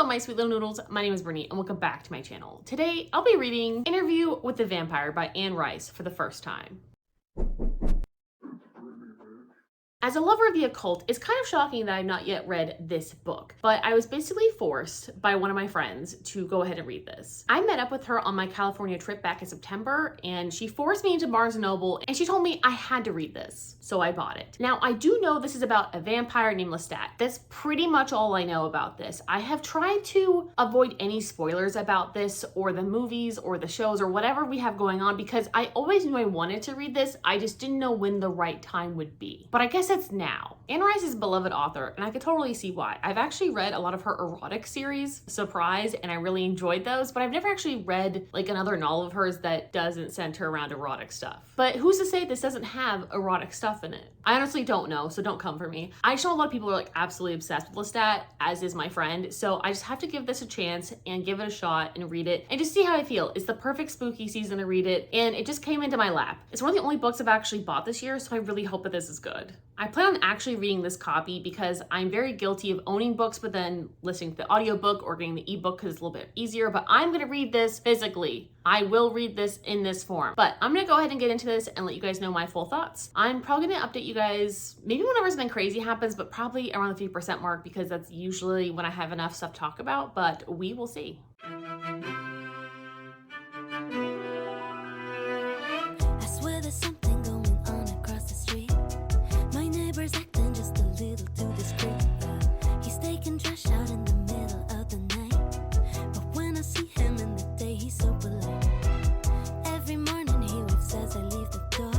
Hello, my sweet little noodles. My name is Brittany, and welcome back to my channel. Today, I'll be reading Interview with the Vampire by Anne Rice for the first time. As a lover of the occult, it's kind of shocking that I've not yet read this book, but I was basically forced by one of my friends to go ahead and read this. I met up with her on my California trip back in September, and she forced me into Barnes & Noble, and she told me I had to read this, so I bought it. Now, I do know this is about a vampire named Lestat. That's pretty much all I know about this. I have tried to avoid any spoilers about this, or the movies, or the shows, or whatever we have going on, because I always knew I wanted to read this, I just didn't know when the right time would be. But I guess it's now. Anne Rice is a beloved author, and I could totally see why. I've actually read a lot of her erotic series, Surprise, and I really enjoyed those, but I've never actually read like another novel of hers that doesn't center around erotic stuff. But who's to say this doesn't have erotic stuff in it? I honestly don't know, so don't come for me. I know a lot of people are like absolutely obsessed with Lestat, as is my friend, so I just have to give this a chance and give it a shot and read it and just see how I feel. It's the perfect spooky season to read it, and it just came into my lap. It's one of the only books I've actually bought this year, so I really hope that this is good. I plan on actually reading this copy because I'm very guilty of owning books but then listening to the audiobook or getting the ebook because it's a little bit easier, but I'm gonna read this physically. I will read this in this form. But I'm gonna go ahead and get into this and let you guys know my full thoughts. I'm probably gonna update you guys maybe whenever something crazy happens, but probably around the 50% mark because that's usually when I have enough stuff to talk about, but we will see. I swear there's something going on across the street. My neighbor's acting just a little too discreet. He's taking trash out in the middle of the night. But when I see him in the day, he's so polite. Every morning he waves as I leave the door.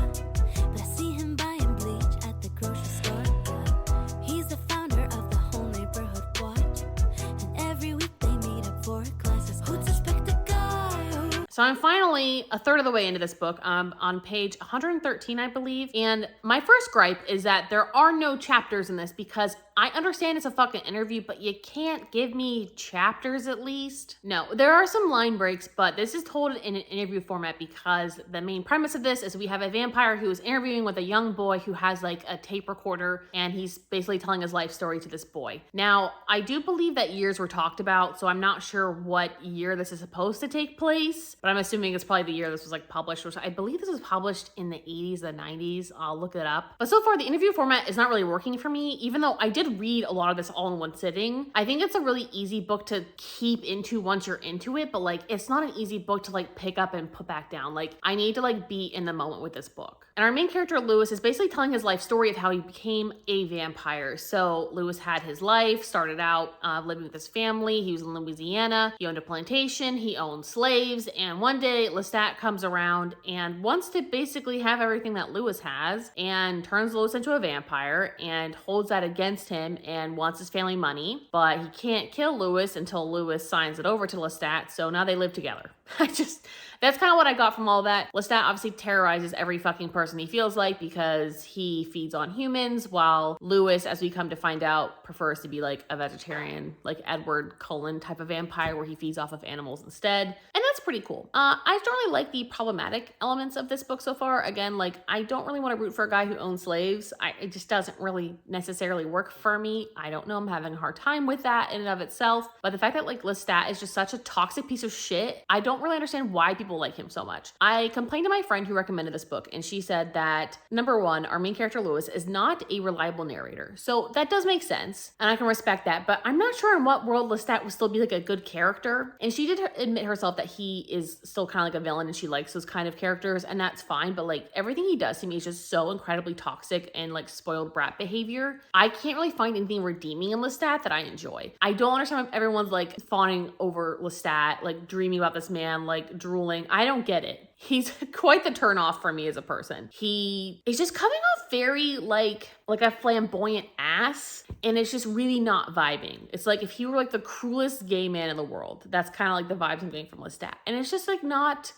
But I see him buying bleach at the grocery store. He's the founder of the whole neighborhood watch. And every week they meet up for classes. Who'd suspect a guy who... So I'm finally a third of the way into this book, on page 113, I believe. And my first gripe is that there are no chapters in this because I understand it's a fucking interview, but you can't give me chapters at least. No, there are some line breaks, but this is told in an interview format because the main premise of this is we have a vampire who is interviewing with a young boy who has like a tape recorder, and he's basically telling his life story to this boy. Now, I do believe that years were talked about, so I'm not sure what year this is supposed to take place, but I'm assuming it's probably the year this was like published, which I believe this was published in the 80s, the 90s. I'll look it up. But so far, the interview format is not really working for me, even though I did read a lot of this all in one sitting. I think it's a really easy book to keep into once you're into it, but like it's not an easy book to like pick up and put back down. Like I need to like be in the moment with this book. And our main character, Lewis, is basically telling his life story of how he became a vampire. So Lewis had his life, started out living with his family. He was in Louisiana. He owned a plantation. He owned slaves. And one day Lestat comes around and wants to basically have everything that Lewis has and turns Lewis into a vampire and holds that against him and wants his family money. But he can't kill Lewis until Lewis signs it over to Lestat. So now they live together. That's kind of what I got from all that. Lestat obviously terrorizes every fucking person he feels like because he feeds on humans, while Lewis, as we come to find out, prefers to be like a vegetarian, like Edward Cullen type of vampire where he feeds off of animals instead. And that's pretty cool. I don't really like the problematic elements of this book so far. Again, like I don't really want to root for a guy who owns slaves. It just doesn't really necessarily work for me. I don't know. I'm having a hard time with that in and of itself. But the fact that like Lestat is just such a toxic piece of shit, I don't really understand why people like him so much. I complained to my friend who recommended this book, and she said that number one, our main character Lewis is not a reliable narrator. So that does make sense, and I can respect that, but I'm not sure in what world Lestat would still be like a good character. And she did admit herself that he is still kind of like a villain and she likes those kind of characters, and that's fine, but like everything he does to me is just so incredibly toxic and like spoiled brat behavior. I can't really find anything redeeming in Lestat that I enjoy. I don't understand if everyone's like fawning over Lestat, like dreaming about this man, like drooling. I don't get it. He's quite the turnoff for me as a person. He is just coming off very like a flamboyant ass, and it's just really not vibing. It's like if he were like the cruelest gay man in the world. That's kind of like the vibes I'm getting from Lestat. And it's just like not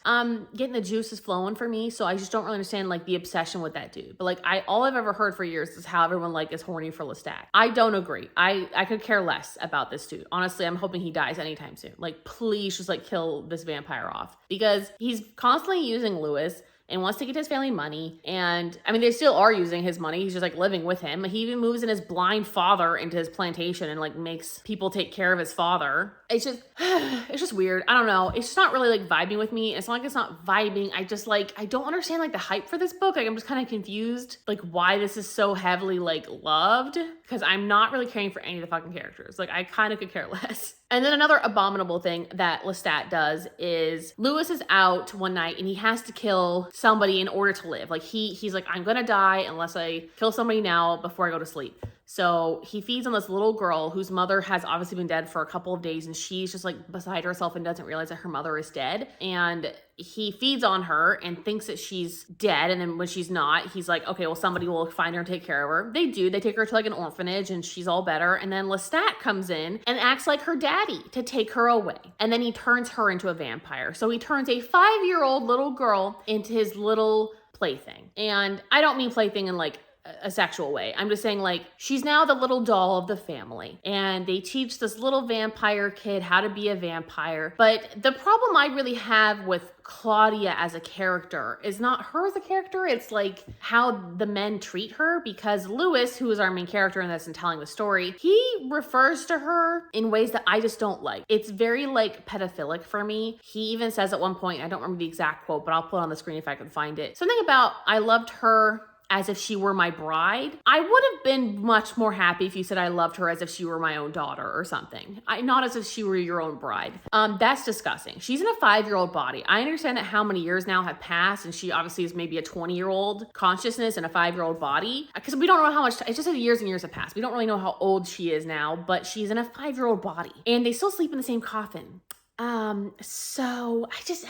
getting the juices flowing for me, so I just don't really understand like the obsession with that dude. But like all I've ever heard for years is how everyone like is horny for Lestat. I don't agree. I could care less about this dude. Honestly, I'm hoping he dies anytime soon. Like please just like kill this vampire off, because he's constantly using Lewis. and wants to get his family money. And I mean, they still are using his money. He's just like living with him. He even moves in his blind father into his plantation and like makes people take care of his father. It's just, it's just weird. I don't know. It's just not really like vibing with me. It's not like it's not vibing. I just like, I don't understand like the hype for this book. Like I'm just kind of confused like why this is so heavily like loved, because I'm not really caring for any of the fucking characters. Like I kind of could care less. And then another abominable thing that Lestat does is Lewis is out one night and he has to kill somebody in order to live. Like he's like, I'm gonna die unless I kill somebody now before I go to sleep. So he feeds on this little girl whose mother has obviously been dead for a couple of days, and she's just like beside herself and doesn't realize that her mother is dead. And he feeds on her and thinks that she's dead. And then when she's not, he's like, okay, well, somebody will find her and take care of her. They do. They take her to like an orphanage and she's all better. And then Lestat comes in and acts like her daddy to take her away. And then he turns her into a vampire. So he turns a 5-year-old little girl into his little plaything. And I don't mean plaything in like a sexual way. I'm just saying like she's now the little doll of the family, and they teach this little vampire kid how to be a vampire. But the problem I really have with Claudia as a character is not her as a character, it's like how the men treat her, because Lewis, who is our main character in this and telling the story, he refers to her in ways that I just don't like. It's very like pedophilic for me. He even says at one point, I don't remember the exact quote, but I'll put it on the screen if I can find it, something about I loved her as if she were my bride. I would have been much more happy if you said I loved her as if she were my own daughter or something. Not as if she were your own bride. That's disgusting. She's in a 5-year-old body. I understand that how many years now have passed, and she obviously is maybe a 20-year-old consciousness in a 5-year-old body, because we don't know how much, it's just that years and years have passed. We don't really know how old she is now, but she's in a 5-year-old body, and they still sleep in the same coffin. So I just...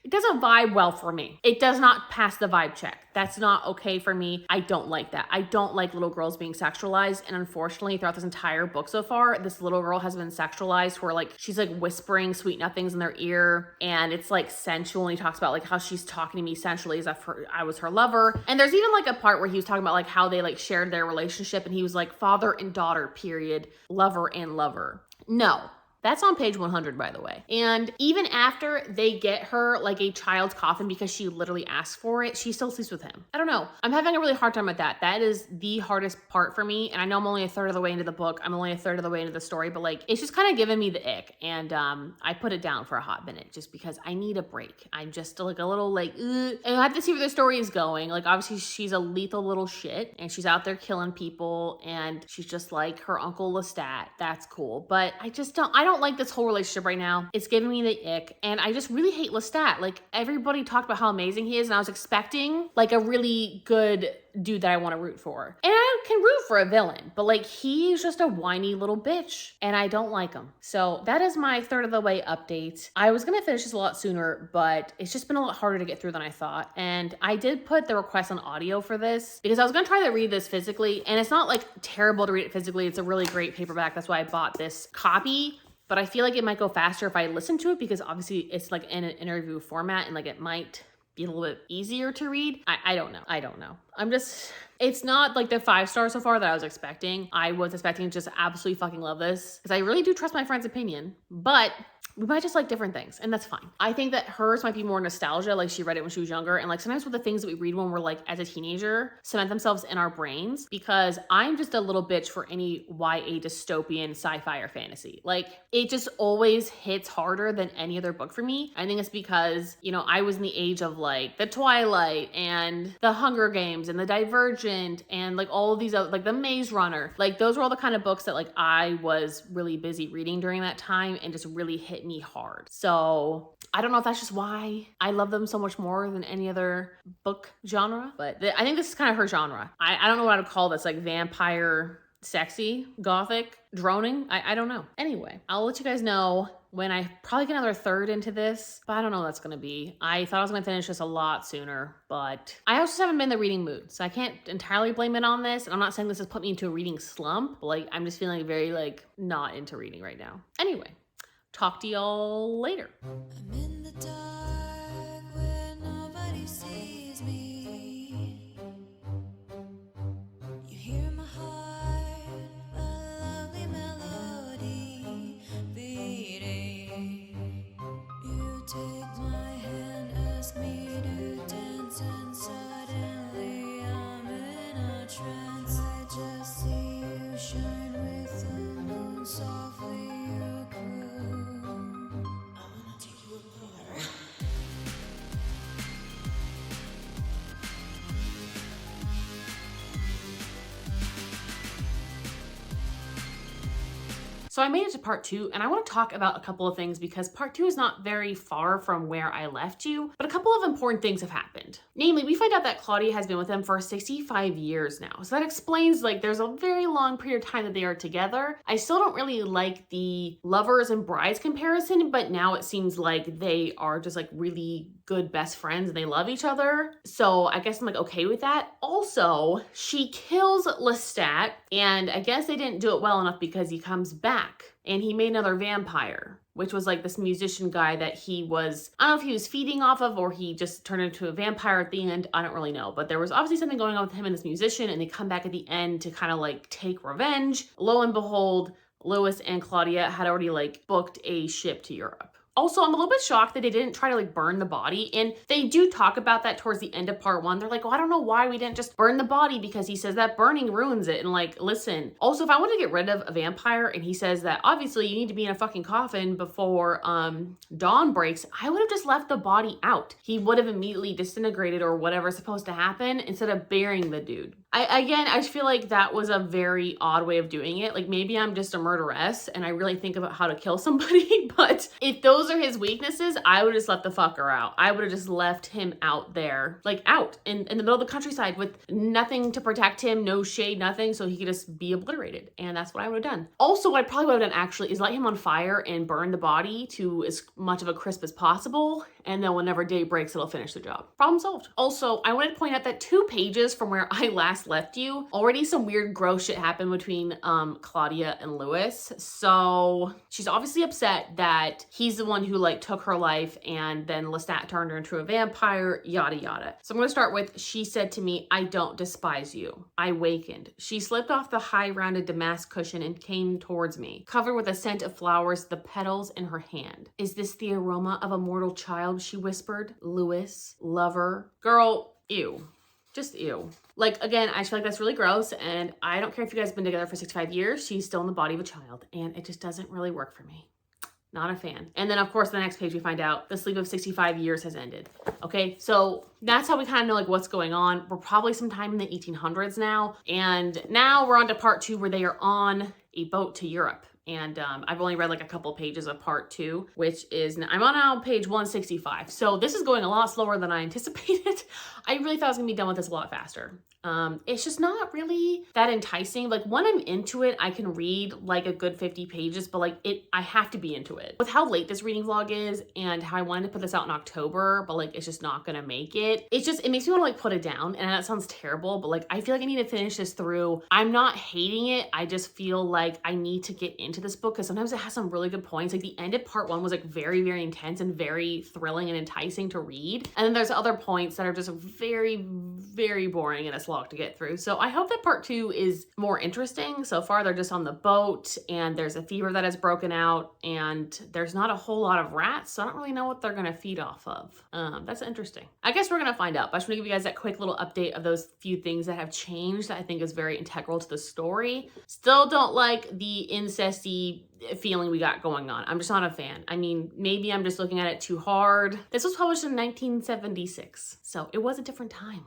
It doesn't vibe well for me. It does not pass the vibe check. That's not okay for me. I don't like that. I don't like little girls being sexualized. And unfortunately, throughout this entire book so far, this little girl has been sexualized where like she's like whispering sweet nothings in their ear. And it's like sensual. And he talks about like how she's talking to me sensually as if I was her lover. And there's even like a part where he was talking about like how they like shared their relationship. And he was like father and daughter, period, lover and lover. No. That's on page 100, by the way. And even after they get her like a child's coffin because she literally asked for it, she still sleeps with him. I don't know. I'm having a really hard time with that. That is the hardest part for me. And I know I'm only a third of the way into the book. I'm only a third of the way into the story, but like, it's just kind of giving me the ick. And I put it down for a hot minute just because I need a break. I'm just like a little like, ugh. And I have to see where the story is going. Like, obviously she's a lethal little shit and she's out there killing people and she's just like her uncle Lestat. That's cool. But I don't like this whole relationship right now. It's giving me the ick, and I just really hate Lestat. Like, everybody talked about how amazing he is, and I was expecting like a really good dude that I want to root for. And I can root for a villain, but like he's just a whiny little bitch and I don't like him. So that is my third of the way update. I was gonna finish this a lot sooner, but it's just been a lot harder to get through than I thought. And I did put the request on audio for this because I was gonna try to read this physically, and it's not like terrible to read it physically. It's a really great paperback. That's why I bought this copy. But I feel like it might go faster if I listen to it because obviously it's like in an interview format and like it might be a little bit easier to read. I don't know. It's not like the 5 stars so far that I was expecting. I was expecting to just absolutely fucking love this because I really do trust my friend's opinion, but we might just like different things, and that's fine. I think that hers might be more nostalgia, like she read it when she was younger, and like sometimes with the things that we read when we're like as a teenager cement themselves in our brains, because I'm just a little bitch for any YA dystopian sci-fi or fantasy. Like, it just always hits harder than any other book for me. I think it's because, you know, I was in the age of like the Twilight and the Hunger Games and the Divergent and like all of these other, like the Maze Runner. Like, those were all the kind of books that like I was really busy reading during that time and just really hit me hard. So I don't know if that's just why I love them so much more than any other book genre, but I think this is kind of her genre. I don't know what I would call this, like vampire, sexy, gothic, droning. I don't know. Anyway, I'll let you guys know when I probably get another third into this, but I don't know what that's gonna be. I thought I was gonna finish this a lot sooner, but I also just haven't been in the reading mood, so I can't entirely blame it on this. And I'm not saying this has put me into a reading slump, but like I'm just feeling very like not into reading right now. Anyway, talk to y'all later. I'm in the dark where nobody sees me. You hear my heart, a lovely melody beating. You take my hand, ask me to dance. So I made it to part 2, and I want to talk about a couple of things because part 2 is not very far from where I left you, but a couple of important things have happened. Namely, we find out that Claudia has been with him for 65 years now. So that explains, like, there's a very long period of time that they are together. I still don't really like the lovers and brides comparison, but now it seems like they are just like really good best friends and they love each other. So I guess I'm like okay with that. Also, she kills Lestat, and I guess they didn't do it well enough because he comes back and he made another vampire, which was like this musician guy that he was, I don't know if he was feeding off of or he just turned into a vampire at the end. I don't really know, but there was obviously something going on with him and this musician, and they come back at the end to kind of like take revenge. Lo and behold, Louis and Claudia had already like booked a ship to Europe. Also, I'm a little bit shocked that they didn't try to like burn the body. And they do talk about that towards the end of part 1. They're like, well, I don't know why we didn't just burn the body because he says that burning ruins it. And like, listen, also, if I want to get rid of a vampire and he says that obviously you need to be in a fucking coffin before dawn breaks, I would have just left the body out. He would have immediately disintegrated or whatever's supposed to happen instead of burying the dude. I just feel like that was a very odd way of doing it. Like maybe I'm just a murderess and I really think about how to kill somebody, but if those are his weaknesses, I would just let the fucker out. I would have just left him out there, like out in the middle of the countryside with nothing to protect him, no shade, nothing, so he could just be obliterated. And that's what I would have done. Also, what I probably would have done actually is light him on fire and burn the body to as much of a crisp as possible. And then whenever day breaks, it'll finish the job. Problem solved. Also, I wanted to point out that 2 pages from where I last left you, already some weird gross shit happened between Claudia and Louis. So she's obviously upset that he's the one who like took her life and then Lestat turned her into a vampire, yada yada. So I'm gonna start with, she said to me, I don't despise you. I wakened. She slipped off the high rounded damask cushion and came towards me, covered with a scent of flowers, the petals in her hand. Is this the aroma of a mortal child? She whispered. Louis, lover. Girl, ew. Just ew. Like, again, I feel like that's really gross, and I don't care if you guys have been together for 65 years, she's still in the body of a child, and it just doesn't really work for me. Not a fan. And then, of course, the next page we find out the sleep of 65 years has ended. Okay, so that's how we kind of know like what's going on. We're probably sometime in the 1800s now, and now we're on to part 2 where they are on a boat to Europe. And I've only read like a couple pages of part 2, which is, I'm on now page 165. So this is going a lot slower than I anticipated. I really thought I was gonna be done with this a lot faster. It's just not really that enticing. Like when I'm into it, I can read like a good 50 pages, but like I have to be into it. With how late this reading vlog is and how I wanted to put this out in October, but like it's just not gonna make it. It makes me wanna like put it down, and that sounds terrible, but like I feel like I need to finish this through. I'm not hating it. I just feel like I need to get into this book because sometimes it has some really good points. Like the end of part 1 was like very, very intense and very thrilling and enticing to read. And then there's other points that are just very, very boring and a slog to get through. So I hope that part 2 is more interesting. So far, they're just on the boat and there's a fever that has broken out and there's not a whole lot of rats. So I don't really know what they're going to feed off of. That's interesting. I guess we're going to find out. But I just want to give you guys that quick little update of those few things that have changed that I think is very integral to the story. Still don't like the incesty feeling we got going on. I'm just not a fan. I mean, maybe I'm just looking at it too hard. This was published in 1976, so it was a different time.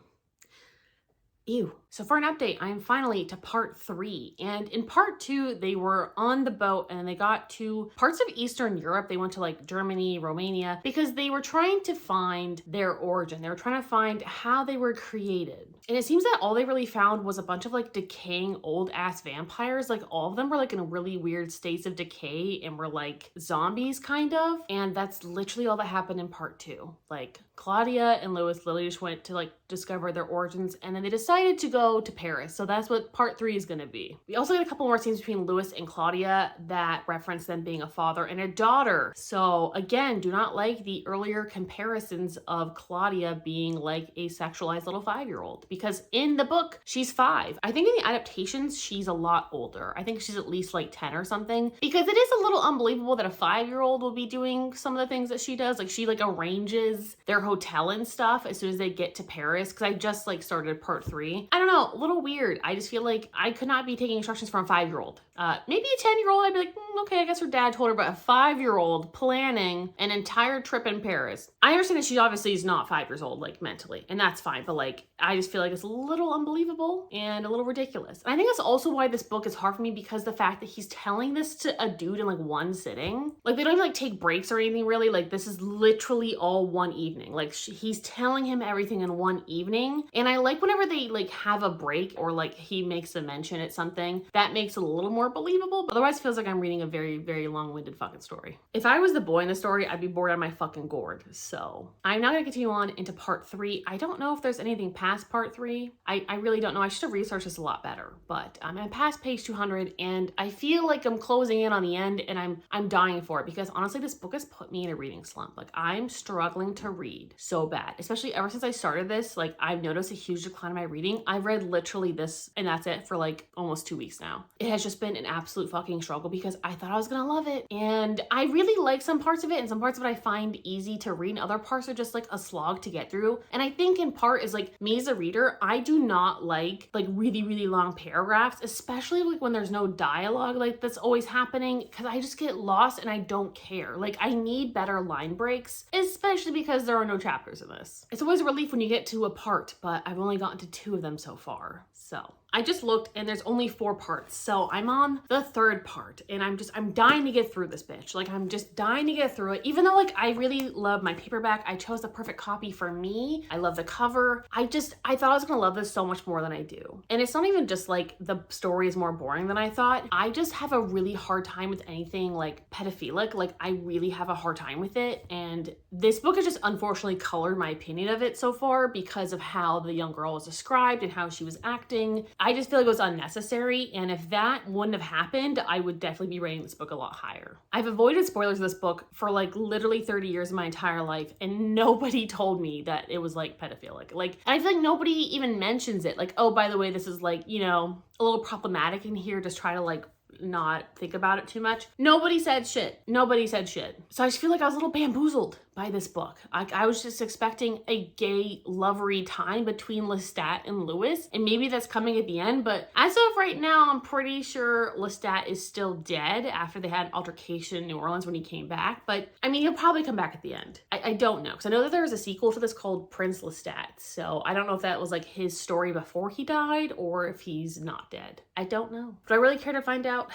Ew. So for an update, I am finally to part 3. And in part 2, they were on the boat and they got to parts of Eastern Europe. They went to like Germany, Romania, because they were trying to find their origin. They were trying to find how they were created. And it seems that all they really found was a bunch of like decaying old ass vampires. Like all of them were like in really weird states of decay and were like zombies kind of. And that's literally all that happened in part 2. Like Claudia and Louis literally just went to like discover their origins, and then they decided to go to Paris. So that's what part 3 is going to be. We also get a couple more scenes between Louis and Claudia that reference them being a father and a daughter. So again, do not like the earlier comparisons of Claudia being like a sexualized little 5-year-old, because in the book she's 5. I think in the adaptations she's a lot older. I think she's at least like 10 or something, because it is a little unbelievable that a 5-year-old will be doing some of the things that she does. Like she like arranges their hotel and stuff as soon as they get to Paris, because I just like started part 3. I don't know, a little weird. I just feel like I could not be taking instructions from a 5-year-old. Maybe a 10-year-old, I'd be like, okay, I guess her dad told her, but a 5-year-old planning an entire trip in Paris. I understand that she obviously is not 5 years old, like mentally, and that's fine, but like, I just feel like it's a little unbelievable and a little ridiculous. And I think that's also why this book is hard for me, because the fact that he's telling this to a dude in like one sitting, like they don't even like take breaks or anything really, like this is literally all one evening. Like he's telling him everything in one evening. And I like whenever they like have a break or like he makes a mention at something, that makes it a little more believable, but otherwise it feels like I'm reading a very, very long-winded fucking story. If I was the boy in the story, I'd be bored out of my fucking gourd. So I'm now gonna continue on into part 3. I don't know if there's anything past part 3. I really don't know. I should have researched this a lot better, but I'm past page 200 and I feel like I'm closing in on the end, and I'm dying for it, because honestly this book has put me in a reading slump. Like I'm struggling to read so bad, especially ever since I started this. Like I've noticed a huge decline in my reading. I've read literally this and that's it for like almost 2 weeks now. It has just been an absolute fucking struggle because I thought I was gonna love it, and I really like some parts of it, and some parts of it I find easy to read, and other parts are just like a slog to get through. And I think in part is like me as a reader, I do not like really, really long paragraphs, especially like when there's no dialogue like that's always happening, because I just get lost and I don't care. Like I need better line breaks, especially because there are no chapters in this. It's always a relief when you get to a part, but I've only gotten to 2 of them so far. So I just looked and there's only 4 parts. So I'm on the 3rd part and I'm dying to get through this bitch. Like I'm just dying to get through it. Even though like I really love my paperback, I chose the perfect copy for me. I love the cover. I thought I was gonna love this so much more than I do. And it's not even just like the story is more boring than I thought. I just have a really hard time with anything like pedophilic. Like I really have a hard time with it. And this book has just unfortunately colored my opinion of it so far because of how the young girl was described and how she was acting. I just feel like it was unnecessary, and if that wouldn't have happened, I would definitely be rating this book a lot higher. I've avoided spoilers of this book for like literally 30 years of my entire life, and nobody told me that it was like pedophilic. Like, I feel like nobody even mentions it. Like, oh, by the way, this is like, you know, a little problematic in here. Just try to like not think about it too much. Nobody said shit. Nobody said shit. So I just feel like I was a little bamboozled by this book. I was just expecting a gay, lovery time between Lestat and Louis, and maybe that's coming at the end, but as of right now, I'm pretty sure Lestat is still dead after they had an altercation in New Orleans when he came back, but I mean, he'll probably come back at the end. I don't know, because I know that there was a sequel to this called Prince Lestat, so I don't know if that was like his story before he died, or if he's not dead. I don't know. Do I really care to find out?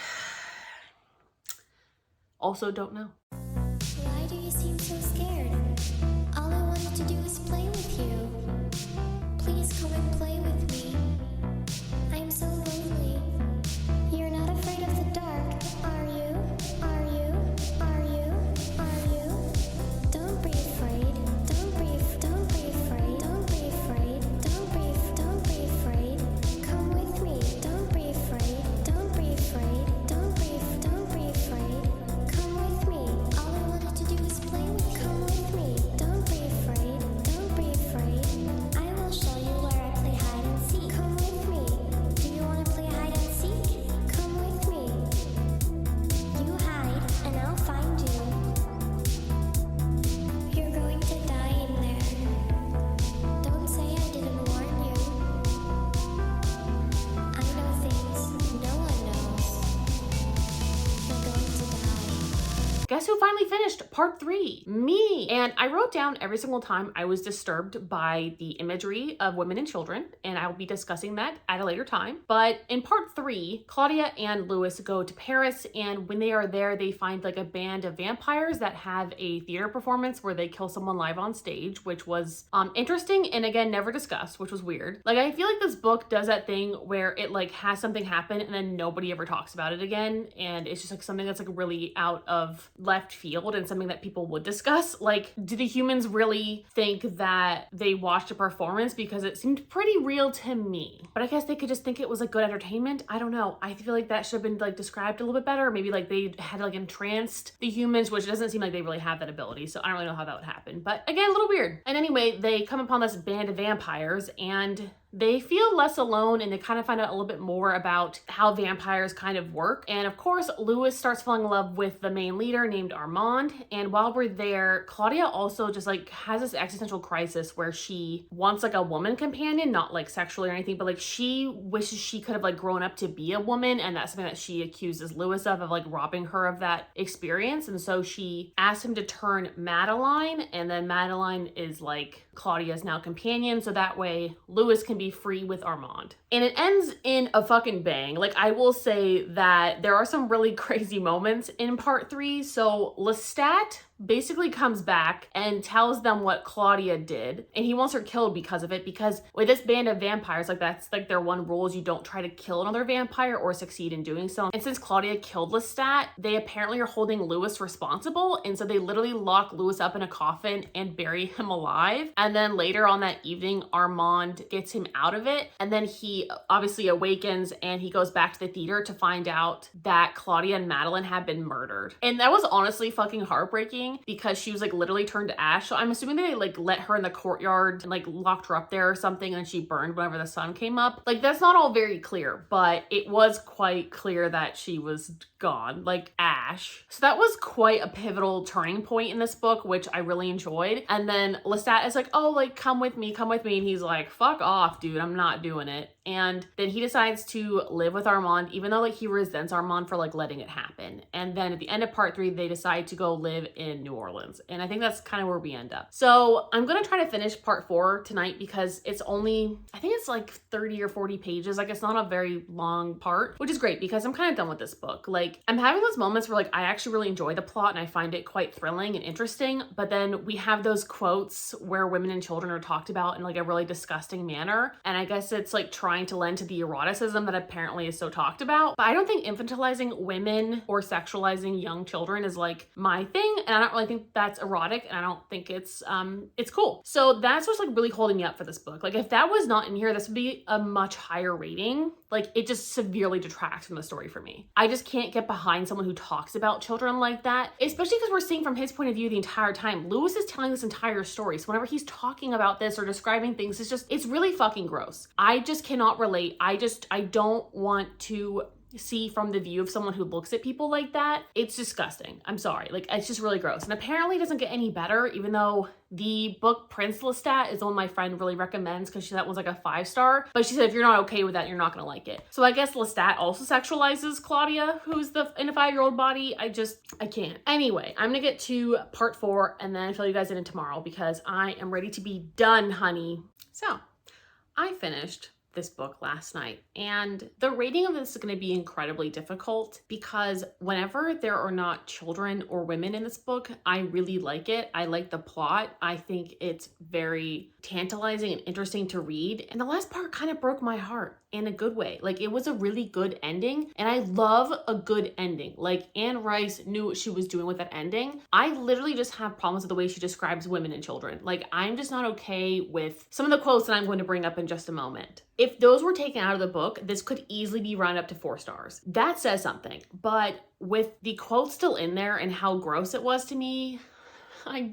Also don't know. Why do you seem so scared? All I wanted to do was play with you. Please come and play with me. I'm so lonely. You're not afraid of the dark, are you? Are you? Are you? Are you? Don't be afraid. Don't be afraid. Don't be afraid. Don't be afraid. Come with me. Don't be afraid. Don't be afraid. Don't be afraid. Come with me. All I wanted to do is play with you. Come with me. Don't be afraid. Don't be afraid. I will show you where I play hide and seek. Come with me. Do you want to play hide and seek? Come with me. You hide and I'll find you. You're going to die in there. Don't say I didn't warn you. I know things no one knows. You're going to die. Guess who finally finished part 3? Me. And I wrote down every single time I was disturbed by the imagery of women and children, and I will be discussing that at a later time. But in part 3, Claudia and Louis go to Paris, and when they are there, they find like a band of vampires that have a theater performance where they kill someone live on stage, which was interesting, and again, never discussed, which was weird. Like, I feel like this book does that thing where it like has something happen and then nobody ever talks about it again, and it's just like something that's like really out of left field and something that people would discuss. Like, do the humans really think that they watched a performance? Because it seemed pretty real to me, but I guess they could just think it was like good entertainment. I don't know. I feel like that should have been like described a little bit better. Maybe like they had like entranced the humans, which doesn't seem like they really have that ability. So I don't really know how that would happen, but again, a little weird. And anyway, they come upon this band of vampires and they feel less alone and they kind of find out a little bit more about how vampires kind of work. And of course, Louis starts falling in love with the main leader named Armand. And while we're there, Claudia also just like has this existential crisis where she wants like a woman companion, not like sexually or anything, but like she wishes she could have like grown up to be a woman. And that's something that she accuses Louis of like robbing her of that experience. And so she asks him to turn Madeline, and then Madeline is like Claudia's now companion, so that way Louis can be free with Armand. And it ends in a fucking bang. Like, I will say that there are some really crazy moments in part 3. So Lestat basically comes back and tells them what Claudia did, and he wants her killed because of it, because with this band of vampires, like that's like their one rule is you don't try to kill another vampire or succeed in doing so. And since Claudia killed Lestat, they apparently are holding Louis responsible, and so they literally lock Louis up in a coffin and bury him alive. And then later on that evening, Armand gets him out of it, and then he obviously awakens and he goes back to the theater to find out that Claudia and Madeline have been murdered. And that was honestly fucking heartbreaking, because she was like literally turned to ash. So I'm assuming they like let her in the courtyard and like locked her up there or something, and then she burned whenever the sun came up. Like, that's not all very clear, but it was quite clear that she was gone, like ash. So that was quite a pivotal turning point in this book, which I really enjoyed. And then Lestat is like, oh, like come with me. And he's like, fuck off, dude, I'm not doing it. And then he decides to live with Armand, even though like he resents Armand for like letting it happen. And then at the end of part 3, they decide to go live in New Orleans. And I think that's kind of where we end up. So I'm going to try to finish part 4 tonight, because it's only, I think it's like 30 or 40 pages. Like, it's not a very long part, which is great because I'm kind of done with this book. Like, I'm having those moments where like I actually really enjoy the plot and I find it quite thrilling and interesting. But then we have those quotes where women and children are talked about in like a really disgusting manner. And I guess it's like trying to lend to the eroticism that apparently is so talked about. But I don't think infantilizing women or sexualizing young children is like my thing, and I don't really think that's erotic, and I don't think it's cool. So that's what's like really holding me up for this book. Like, if that was not in here, this would be a much higher rating. Like, it just severely detracts from the story for me. I just can't get behind someone who talks about children like that, especially because we're seeing from his point of view the entire time. Louis is telling this entire story, so whenever he's talking about this or describing things, it's really fucking gross. I just cannot relate. I don't want to see from the view of someone who looks at people like that. It's disgusting. I'm sorry. Like, it's just really gross. And apparently it doesn't get any better, even though the book Prince Lestat is the one my friend really recommends, because that one's like a 5-star. But she said if you're not okay with that, you're not gonna like it. So I guess Lestat also sexualizes Claudia, who's in a 5-year-old body. I can't. Anyway, I'm gonna get to part 4 and then fill you guys in tomorrow, because I am ready to be done, honey. So I finished this book last night, and the rating of this is going to be incredibly difficult, because whenever there are not children or women in this book, I really like it. I like the plot. I think it's very tantalizing and interesting to read, and the last part kind of broke my heart in a good way. Like, it was a really good ending, and I love a good ending. Like, Anne Rice knew what she was doing with that ending. I literally just have problems with the way she describes women and children. Like, I'm just not okay with some of the quotes that I'm going to bring up in just a moment. If those were taken out of the book, this could easily be rounded up to 4 stars. That says something. But with the quotes still in there and how gross it was to me, I'm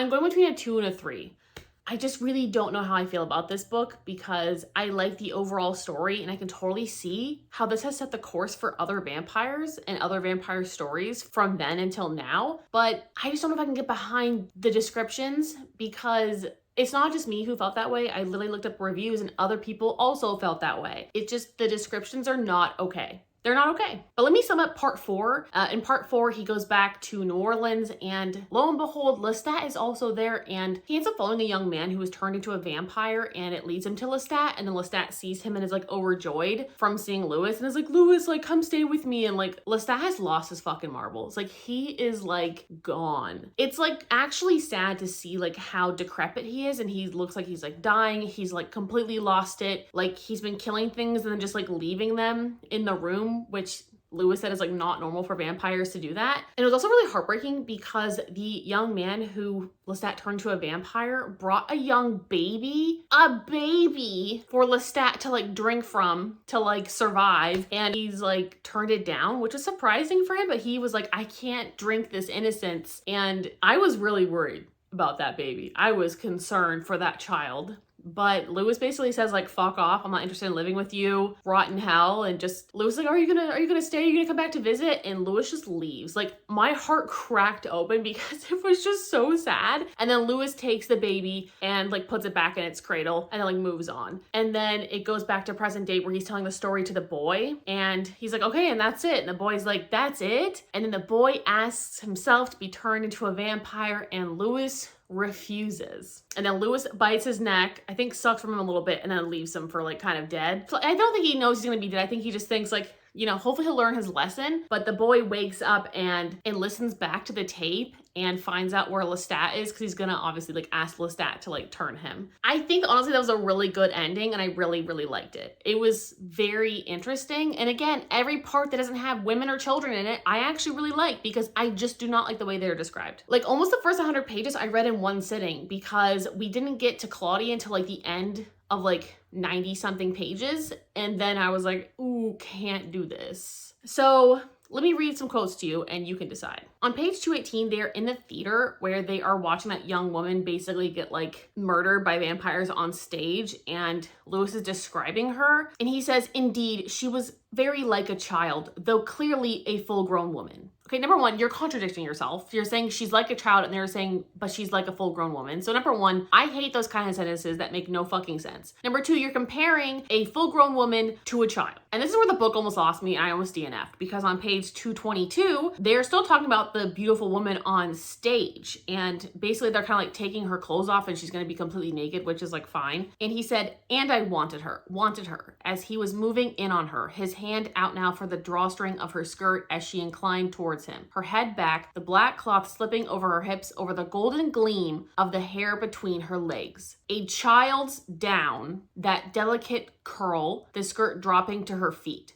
going between a 2 and a 3. I just really don't know how I feel about this book, because I like the overall story, and I can totally see how this has set the course for other vampires and other vampire stories from then until now. But I just don't know if I can get behind the descriptions, because it's not just me who felt that way. I literally looked up reviews and other people also felt that way. It's just the descriptions are not okay. They're not okay. But let me sum up part 4. In part 4, he goes back to New Orleans, and lo and behold, Lestat is also there, and he ends up following a young man who was turned into a vampire, and it leads him to Lestat, and then Lestat sees him and is like overjoyed from seeing Louis, and is like, Louis, like, come stay with me. And like, Lestat has lost his fucking marbles. Like, he is like gone. It's like actually sad to see like how decrepit he is, and he looks like he's like dying. He's like completely lost it. Like, he's been killing things and then just like leaving them in the room, which Louis said is like not normal for vampires to do that. And it was also really heartbreaking, because the young man who Lestat turned to a vampire brought a young baby, for Lestat to like drink from to like survive. And he's like turned it down, which is surprising for him, but he was like, I can't drink this innocence. And I was really worried about that baby. I was concerned for that child, But Lewis basically says like, fuck off, I'm not interested in living with you, rot in hell. And just Lewis is like, are you gonna stay? Are you gonna come back to visit? And Lewis just leaves. Like, my heart cracked open because it was just so sad. And then Lewis takes the baby and like puts it back in its cradle and then like moves on. And then it goes back to present day where he's telling the story to the boy and he's like, okay, and that's it. And the boy's like, that's it? And then the boy asks himself to be turned into a vampire and Lewis refuses. And then Lewis bites his neck, I think sucks from him a little bit, and then leaves him for like kind of dead. So I don't think he knows he's gonna be dead. I think he just thinks like, you know, hopefully he'll learn his lesson. But the boy wakes up and listens back to the tape and finds out where Lestat is because he's gonna obviously like ask Lestat to like turn him. I think honestly that was a really good ending and I really, really liked it. It was very interesting. And again, every part that doesn't have women or children in it, I actually really like because I just do not like the way they're described. Like almost the first 100 pages I read in one sitting because we didn't get to Claudia until like the end of like 90 something pages. And then I was like, ooh, can't do this. So let me read some quotes to you and you can decide. On page 218, they're in the theater where they are watching that young woman basically get like murdered by vampires on stage and Lewis is describing her. And he says, indeed, she was very like a child, though clearly a full-grown woman. Okay, number one, you're contradicting yourself. You're saying she's like a child and they're saying, but she's like a full-grown woman. So number one, I hate those kind of sentences that make no fucking sense. Number two, you're comparing a full-grown woman to a child. And this is where the book almost lost me. I almost DNF'd because on page 222, they're still talking about the beautiful woman on stage. And basically they're kind of like taking her clothes off and she's going to be completely naked, which is like fine. And he said, and I wanted her, as he was moving in on her, his hand out now for the drawstring of her skirt as she inclined towards him, her head back, the black cloth slipping over her hips over the golden gleam of the hair between her legs. A child's down, that delicate curl, the skirt dropping to her feet.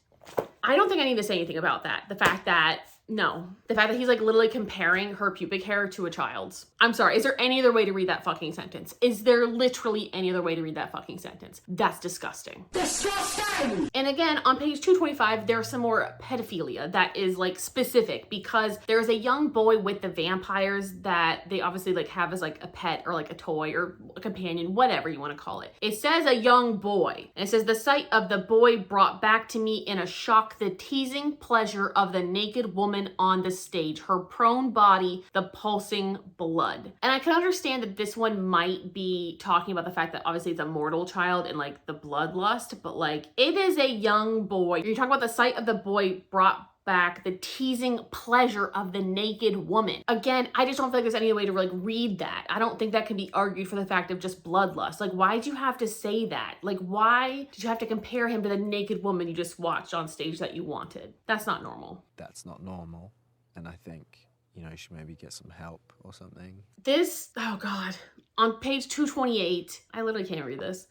I don't think I need to say anything about that. The fact that he's like literally comparing her pubic hair to a child's. I'm sorry, is there any other way to read that fucking sentence? Is there literally any other way to read that fucking sentence? That's disgusting. Disgusting! And again, on page 225, there's some more pedophilia that is like specific because there's a young boy with the vampires that they obviously like have as like a pet or like a toy or a companion, whatever you want to call it. It says a young boy. And it says the sight of the boy brought back to me in a shock the teasing pleasure of the naked woman on the stage, her prone body, the pulsing blood. And I can understand that this one might be talking about the fact that obviously it's a mortal child and like the bloodlust, but like it is a young boy. You're talking about the sight of the boy brought back the teasing pleasure of the naked woman. Again, I just don't feel like there's any way to like read that. I don't think that can be argued for the fact of just bloodlust. Like, why did you have to say that? Like, why did you have to compare him to the naked woman you just watched on stage that you wanted? That's not normal. That's not normal. And I think, you know, you should maybe get some help or something. This, oh God. On page 228, I literally can't read this.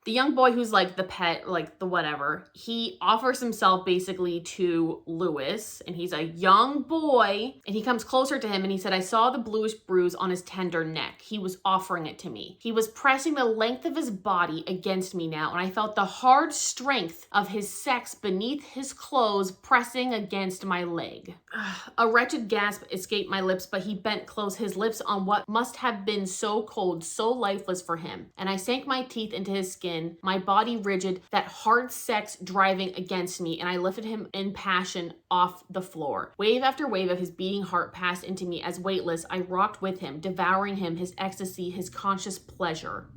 The young boy who's like the pet, like the whatever, he offers himself basically to Lewis and he's a young boy and he comes closer to him and he said, I saw the bluish bruise on his tender neck. He was offering it to me. He was pressing the length of his body against me now and I felt the hard strength of his sex beneath his clothes pressing against my leg. A wretched gasp escaped my lips, but he bent close his lips on what must have been so cold, so lifeless for him. And I sank my teeth into his skin, my body rigid, that hard sex driving against me, and I lifted him in passion off the floor. Wave after wave of his beating heart passed into me as weightless I rocked with him, devouring him, his ecstasy, his conscious pleasure.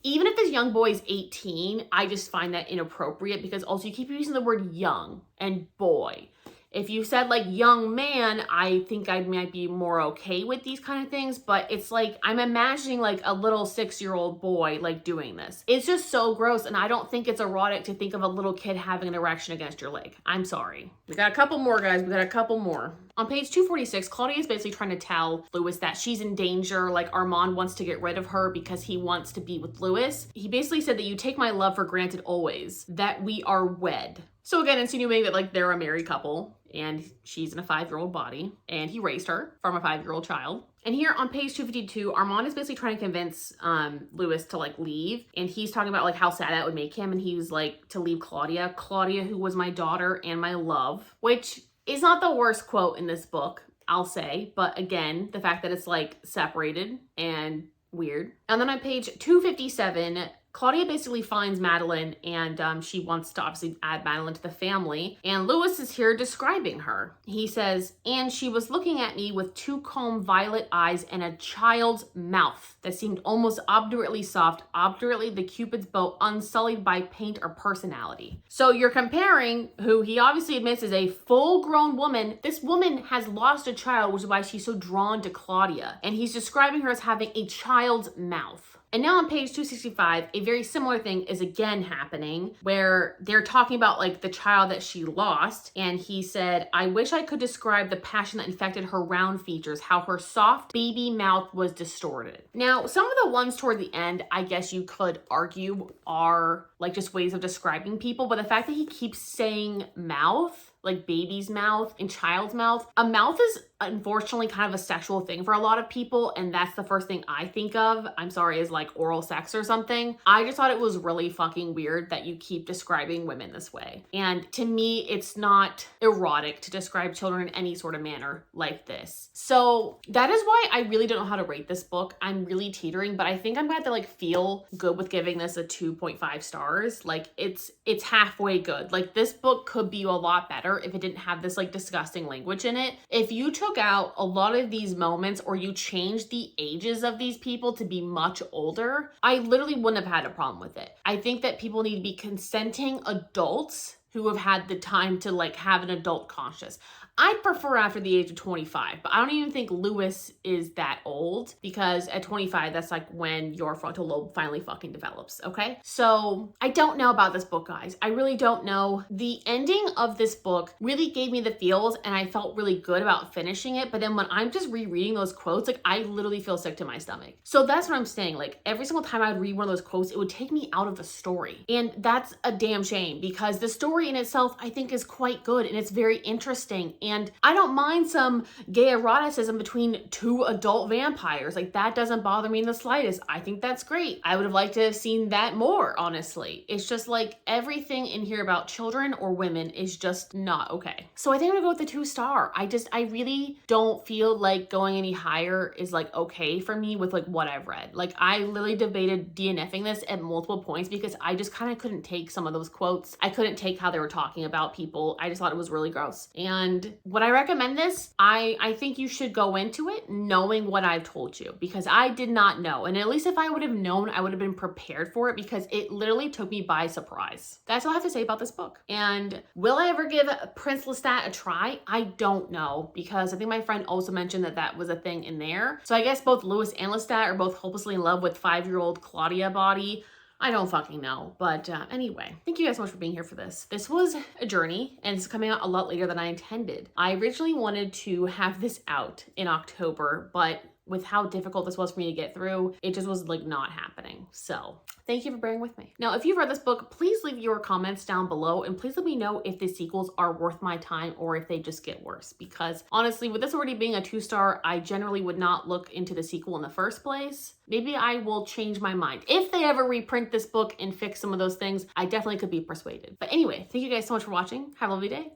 Even if this young boy is 18, I just find that inappropriate because also you keep using the word young and boy. If you said like young man, I think I might be more okay with these kind of things, but it's like, I'm imagining like a little 6-year-old boy like doing this. It's just so gross and I don't think it's erotic to think of a little kid having an erection against your leg. I'm sorry. We got a couple more, guys. We got a couple more. On page 246, Claudia is basically trying to tell Lewis that she's in danger, like Armand wants to get rid of her because he wants to be with Lewis. He basically said that you take my love for granted always, that we are wed. So again, insinuating that like they're a married couple and she's in a 5-year-old body and he raised her from a 5-year-old child. And here on page 252, Armand is basically trying to convince Lewis to like leave. And he's talking about like how sad that would make him. And he was like to leave Claudia, who was my daughter and my love, which is not the worst quote in this book. I'll say. But again, the fact that it's like separated and weird. And then on page 257, Claudia basically finds Madeline and she wants to obviously add Madeline to the family. And Lewis is here describing her. He says, and she was looking at me with two calm violet eyes and a child's mouth that seemed almost obdurately soft, obdurately the Cupid's bow unsullied by paint or personality. So you're comparing who he obviously admits is a full-grown woman. This woman has lost a child, which is why she's so drawn to Claudia. And he's describing her as having a child's mouth. And now on page 265, a very similar thing is again happening where they're talking about like the child that she lost. And he said, I wish I could describe the passion that infected her round features, how her soft baby mouth was distorted. Now, some of the ones toward the end, I guess you could argue are like just ways of describing people. But the fact that he keeps saying mouth, like baby's mouth and child's mouth. A mouth is unfortunately kind of a sexual thing for a lot of people, and that's the first thing I think of, I'm sorry, is like oral sex or something. I just thought it was really fucking weird that you keep describing women this way. And to me, it's not erotic to describe children in any sort of manner like this. So that is why I really don't know how to rate this book. I'm really teetering, but I think I'm gonna have to like feel good with giving this a 2.5 stars. Like it's halfway good. Like this book could be a lot better if it didn't have this like disgusting language in it. If you took out a lot of these moments or you changed the ages of these people to be much older, I literally wouldn't have had a problem with it. I think that people need to be consenting adults who have had the time to like have an adult conscience. I prefer after the age of 25, but I don't even think Lewis is that old because at 25, that's like when your frontal lobe finally fucking develops, okay? So I don't know about this book, guys. I really don't know. The ending of this book really gave me the feels and I felt really good about finishing it. But then when I'm just rereading those quotes, like I literally feel sick to my stomach. So that's what I'm saying. Like every single time I would read one of those quotes, it would take me out of the story. And that's a damn shame because the story in itself, I think is quite good and it's very interesting. And I don't mind some gay eroticism between two adult vampires. Like that doesn't bother me in the slightest. I think that's great. I would have liked to have seen that more, honestly. It's just like everything in here about children or women is just not okay. So I think I'm gonna go with the 2-star. I really don't feel like going any higher is like okay for me with like what I've read. Like I literally debated DNFing this at multiple points because I just kind of couldn't take some of those quotes. I couldn't take how they were talking about people. I just thought it was really gross. And would I recommend this? I think you should go into it knowing what I've told you because I did not know. And at least if I would have known, I would have been prepared for it because it literally took me by surprise. That's all I have to say about this book. And will I ever give Prince Lestat a try? I don't know because I think my friend also mentioned that that was a thing in there. So I guess both Lewis and Lestat are both hopelessly in love with 5-year-old Claudia Body. I don't fucking know. But anyway, thank you guys so much for being here for this. This was a journey and it's coming out a lot later than I intended. I originally wanted to have this out in October, but with how difficult this was for me to get through, it just was like not happening. So thank you for bearing with me. Now, if you've read this book, please leave your comments down below and please let me know if the sequels are worth my time or if they just get worse. Because honestly, with this already being a 2-star, I generally would not look into the sequel in the first place. Maybe I will change my mind. If they ever reprint this book and fix some of those things, I definitely could be persuaded. But anyway, thank you guys so much for watching. Have a lovely day.